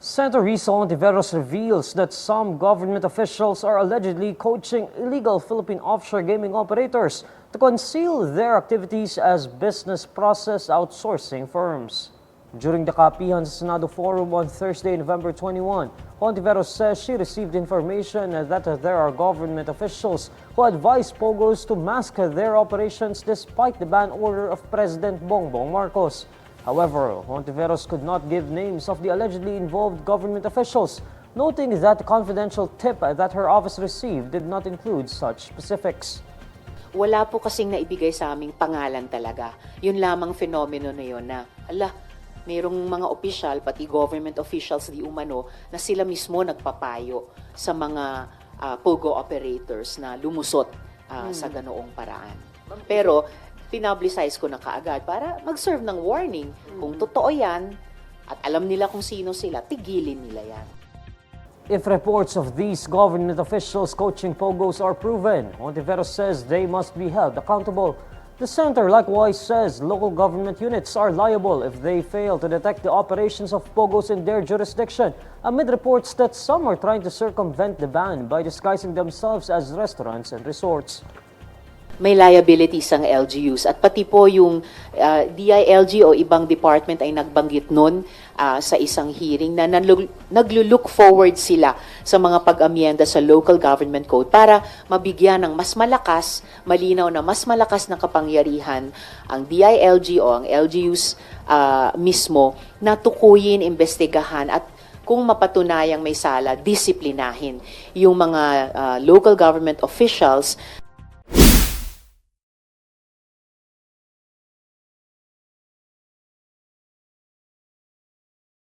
Senator Risa Hontiveros reveals that some government officials are allegedly coaching illegal Philippine offshore gaming operators to conceal their activities as business process outsourcing firms. During the Kapihan sa Senado Forum on Thursday, November 21, Hontiveros says she received information that there are government officials who advise POGOs to mask their operations despite the ban order of President Bongbong Marcos. However, Hontiveros could not give names of the allegedly involved government officials, noting that the confidential tip that her office received did not include such specifics. Wala po kasing naibigay sa aming pangalan talaga. Yun lamang fenomeno na yun na, mayroong mga opisyal, pati government officials di umano, na sila mismo nagpapayo sa mga POGO operators na lumusot sa ganoong paraan. Pero, pinablicize ko na kaagad para mag-serve ng warning. Kung totoo yan, at alam nila kung sino sila, tigilin nila yan. If reports of these government officials coaching POGOs are proven, Hontiveros says they must be held accountable. The center likewise says local government units are liable if they fail to detect the operations of POGOs in their jurisdiction, amid reports that some are trying to circumvent the ban by disguising themselves as restaurants and resorts. May liabilities ang LGUs at pati po yung DILG o ibang department ay nagbanggit nun sa isang hearing na naglo-look forward sila sa mga pag-amyenda sa local government code para mabigyan ng mas malakas, malinaw na mas malakas na kapangyarihan ang DILG o ang LGUs mismo na tukuyin, imbestigahan at kung mapatunayang may sala, disiplinahin yung mga local government officials